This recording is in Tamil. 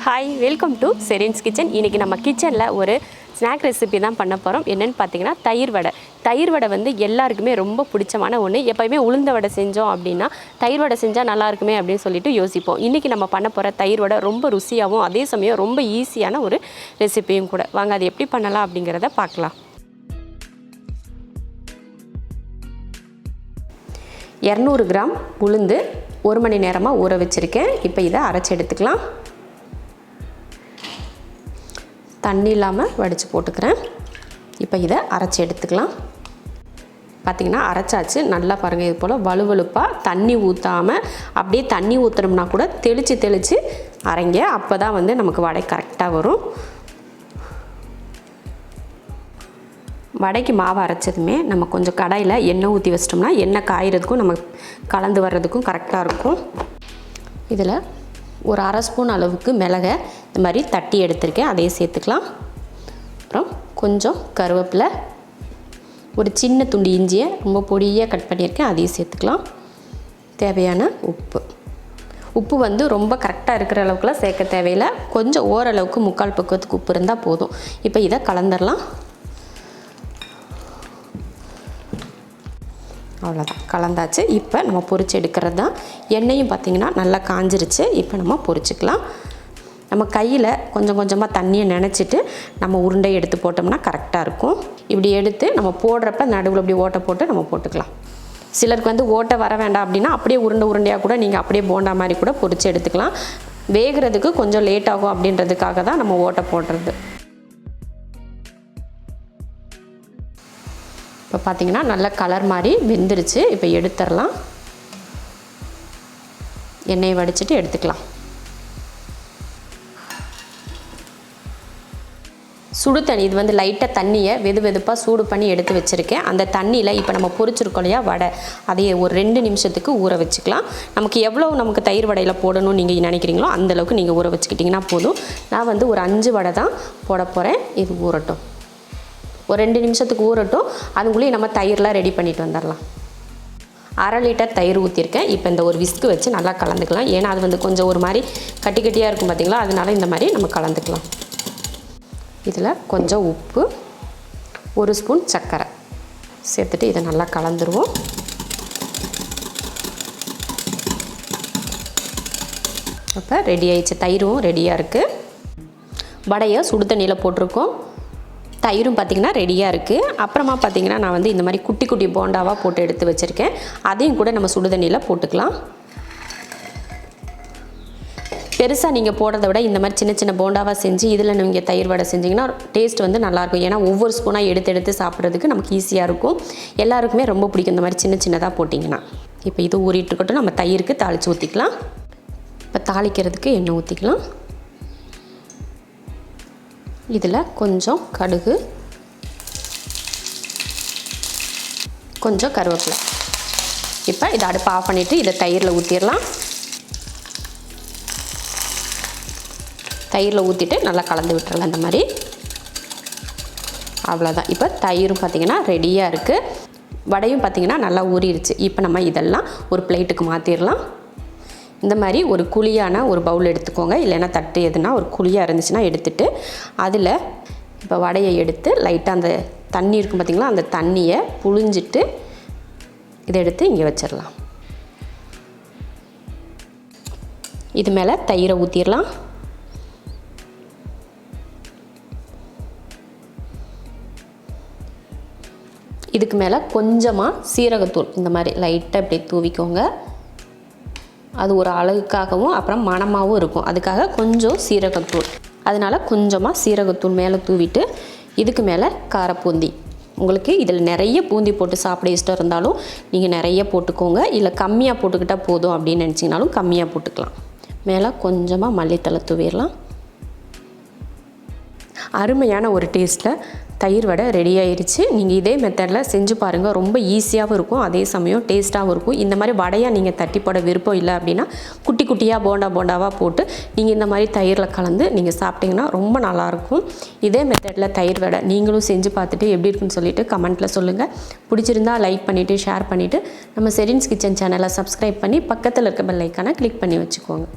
Hi, welcome to Sherin's kitchen. இன்றைக்கி நம்ம கிச்சனில் ஒரு ஸ்நாக் ரெசிபி தான் பண்ண போகிறோம். என்னென்னு பார்த்தீங்கன்னா தயிர் வடை. தயிர் வடை வந்து எல்லாருக்குமே ரொம்ப பிடிச்சமான ஒன்று. எப்போயுமே உளுந்த வடை செஞ்சோம் அப்படின்னா தயிர் வடை செஞ்சால் நல்லாயிருக்குமே அப்படின்னு சொல்லிட்டு யோசிப்போம். இன்றைக்கி நம்ம பண்ண போகிற தயிர் வடை ரொம்ப ருசியாகவும் அதே சமயம் ரொம்ப ஈஸியான ஒரு ரெசிபியும் கூட. வாங்க அது எப்படி பண்ணலாம் அப்படிங்கிறத பார்க்கலாம். 200 கிராம் உளுந்து 1 மணி நேரமாக ஊற வச்சுருக்கேன். இப்போ இதை அரைச்சி எடுத்துக்கலாம். தண்ணி இல்லாமல் வடித்து போட்டுக்கிறேன். இப்போ இதை அரைச்சி எடுத்துக்கலாம். பார்த்திங்கன்னா அரைச்சாச்சு. நல்லா பாருங்கள், இது போல் வலுவலுப்பாக தண்ணி ஊற்றாமல் அப்படியே தண்ணி ஊற்றுனோம்னா கூட தெளித்து அரைங்க. அப்போ தான் வந்து நமக்கு வடை கரெக்டாக வரும். வடைக்கு மாவு அரைச்சதுமே நம்ம கொஞ்சம் கடாயில் எண்ணெய் ஊற்றி வச்சிட்டோம்னா எண்ணெய் காய்கிறதுக்கும் நம்ம கலந்து வர்றதுக்கும் கரெக்டாக இருக்கும். இதில் ஒரு 1/2 ஸ்பூன் அளவுக்கு மிளகை இந்த மாதிரி தட்டி எடுத்துருக்கேன், அதையே சேர்த்துக்கலாம். அப்புறம் கொஞ்சம் கருவேப்பிலை, ஒரு சின்ன துண்டு இஞ்சியை ரொம்ப பொடியாக கட் பண்ணியிருக்கேன், அதையும் சேர்த்துக்கலாம். தேவையான உப்பு வந்து ரொம்ப கரெக்டாக இருக்கிற அளவுக்குலாம் சேர்க்க தேவையில்லை. கொஞ்சம் ஓரளவுக்கு 3/4 பக்குவத்துக்கு உப்பு இருந்தால் போதும். இப்போ இதை கலந்துடலாம். அவ்வளோதான், கலந்தாச்சு. இப்போ நம்ம பொரிச்சு எடுக்கிறது தான். எண்ணெயும் பார்த்திங்கன்னா நல்லா காஞ்சிருச்சு. இப்போ நம்ம பொரிச்சிக்கலாம். நம்ம கையில் கொஞ்சம் கொஞ்சமாக தண்ணியை நினச்சிட்டு நம்ம உருண்டை எடுத்து போட்டோம்னா கரெக்டாக இருக்கும். இப்படி எடுத்து நம்ம போடுறப்ப நடுவில் இப்படி ஓட்டை போட்டு நம்ம போட்டுக்கலாம். சிலருக்கு வந்து ஓட்டை வர வேண்டாம் அப்படின்னா அப்படியே உருண்டையாக கூட நீங்கள் அப்படியே போண்டா மாதிரி கூட பொரிச்சு எடுத்துக்கலாம். வேகிறதுக்கு கொஞ்சம் லேட் ஆகும் அப்படின்றதுக்காக தான் நம்ம ஓட்டை போடுறது. இப்போ பார்த்திங்கன்னா நல்ல கலர் மாதிரி வெந்துருச்சு. இப்போ எடுத்துடலாம். எண்ணெயை வடிச்சிட்டு எடுத்துக்கலாம். சுடு தண்ணி, இது வந்து லைட்டாக தண்ணியை வெதுப்பாக சூடு பண்ணி எடுத்து வச்சுருக்கேன். அந்த தண்ணியில் இப்போ நம்ம பொரிச்சிருக்கோம் இல்லையா வடை, அதையே ஒரு 2 நிமிஷத்துக்கு ஊற வச்சுக்கலாம். நமக்கு தயிர் வடையில் போடணும்னு நீங்கள் நினைக்கிறீங்களோ அந்தளவுக்கு நீங்கள் ஊற வச்சுக்கிட்டிங்கன்னா போதும். நான் வந்து ஒரு 5 வடை தான் போட போகிறேன். இது ஊறட்டும், ஒரு 2 நிமிஷத்துக்கு ஊறட்டும். அதுக்குள்ளேயே நம்ம தயிர்லாம் ரெடி பண்ணிட்டு வந்துடலாம். 1/2 லிட்டர் தயிர் ஊற்றிருக்கேன். இப்போ இந்த ஒரு விஸ்கு வச்சு நல்லா கலந்துக்கலாம். ஏன்னா அது வந்து கொஞ்சம் ஒரு மாதிரி கட்டியாக இருக்கும் பார்த்திங்களா, அதனால இந்த மாதிரி நம்ம கலந்துக்கலாம். இதில் கொஞ்சம் உப்பு, 1 ஸ்பூன் சர்க்கரை சேர்த்துட்டு இதை நல்லா கலந்துருவோம். இப்போ ரெடி ஆயிடுச்சு. தயிரும் ரெடியாக இருக்குது. வடையை சுடு தண்ணியில் போட்டிருக்கோம். தயிரும் பார்த்திங்கன்னா ரெடியாக இருக்குது. அப்புறமா பார்த்திங்கன்னா நான் வந்து இந்த மாதிரி குட்டி குட்டி போண்டாவாக போட்டு எடுத்து வச்சுருக்கேன். அதையும் கூட நம்ம சுடு தண்ணியில் போட்டுக்கலாம். பெருசாக நீங்கள் போடுறத விட இந்த மாதிரி சின்ன சின்ன போண்டாவாக செஞ்சு இதில் நீங்கள் தயிர் வடை செஞ்சிங்கன்னா டேஸ்ட் வந்து நல்லாயிருக்கும். ஏன்னா ஒவ்வொரு ஸ்பூனாக எடுத்து சாப்பிட்றதுக்கு நமக்கு ஈஸியாக இருக்கும். எல்லாருக்குமே ரொம்ப பிடிக்கும் இந்த மாதிரி சின்ன சின்னதாக போட்டிங்கன்னா. இப்போ இது ஊறிட்டு இருக்கட்டும். நம்ம தயிருக்கு தாளித்து ஊற்றிக்கலாம். இப்போ தாளிக்கிறதுக்கு எண்ணெய் ஊற்றிக்கலாம். இதில் கொஞ்சம் கடுகு, கொஞ்சம் கருவேப்பிலை. இப்போ இதை அடுப்பு ஆஃப் பண்ணிவிட்டு இதை தயிரில் ஊற்றிடலாம். தயிரில் ஊற்றிட்டு நல்லா கலந்து விட்டுறலாம் இந்த மாதிரி. அவ்வளோதான். இப்போ தயிரும் பார்த்திங்கன்னா ரெடியாக இருக்குது. வடையும் பார்த்திங்கன்னா நல்லா ஊறிடுச்சு. இப்போ நம்ம இதெல்லாம் ஒரு பிளேட்டுக்கு மாற்றிடலாம். இந்த மாதிரி ஒரு குழியான ஒரு பவுல் எடுத்துக்கோங்க, இல்லைன்னா தட்டு எதுனா ஒரு குழியாக இருந்துச்சுன்னா எடுத்துகிட்டு அதில் இப்போ வடையை எடுத்து லைட்டாக அந்த தண்ணி இருக்கும் பார்த்திங்களா, அந்த தண்ணியை புழிஞ்சிட்டு இதை எடுத்து இங்கே வச்சிடலாம். இது மேலே தயிரை ஊற்றிடலாம். இதுக்கு மேலே கொஞ்சமாக சீரகத்தூள் இந்த மாதிரி லைட்டாக இப்படி தூவிக்கோங்க. அது ஒரு அழகுக்காகவும் அப்புறம் மணமாகவும் இருக்கும். அதுக்காக கொஞ்சம் சீரகத்தூள், அதனால் கொஞ்சமாக சீரகத்தூள் மேலே தூவிட்டு இதுக்கு மேலே காரப்பூந்தி. உங்களுக்கு இதில் நிறைய பூந்தி போட்டு சாப்பிட இஷ்டம் இருந்தாலும் நீங்கள் நிறைய போட்டுக்கோங்க, இல்லை கம்மியாக போட்டுக்கிட்டால் போதும் அப்படின்னு நினச்சிங்கனாலும் கம்மியாக போட்டுக்கலாம். மேலே கொஞ்சமாக மல்லித்தழை தூவிடலாம். அருமையான ஒரு டேஸ்ட்டில் தயிர் வடை ரெடி ஆயிடுச்சு. நீங்கள் இதே மெத்தடில் செஞ்சு பாருங்கள். ரொம்ப ஈஸியாகவும் இருக்கும், அதே சமயம் டேஸ்ட்டாகவும் இருக்கும். இந்த மாதிரி வடையாக நீங்கள் தட்டி போட விருப்பம் இல்லை அப்படின்னா குட்டி குட்டியாக போண்டாவாக போட்டு நீங்கள் இந்த மாதிரி தயிரில் கலந்து நீங்கள் சாப்பிட்டிங்கன்னா ரொம்ப நல்லாயிருக்கும். இதே மெத்தடில் தயிர் வடை நீங்களும் செஞ்சு பார்த்துட்டு எப்படி இருக்குன்னு சொல்லிவிட்டு கமெண்ட்டில் சொல்லுங்கள். பிடிச்சிருந்தால் லைக் பண்ணிவிட்டு ஷேர் பண்ணிவிட்டு நம்ம செரின்ஸ் கிச்சன் சேனலை சப்ஸ்கிரைப் பண்ணி பக்கத்தில் இருக்க பெல் ஐக்கானை கிளிக் பண்ணி வச்சுக்கோங்க.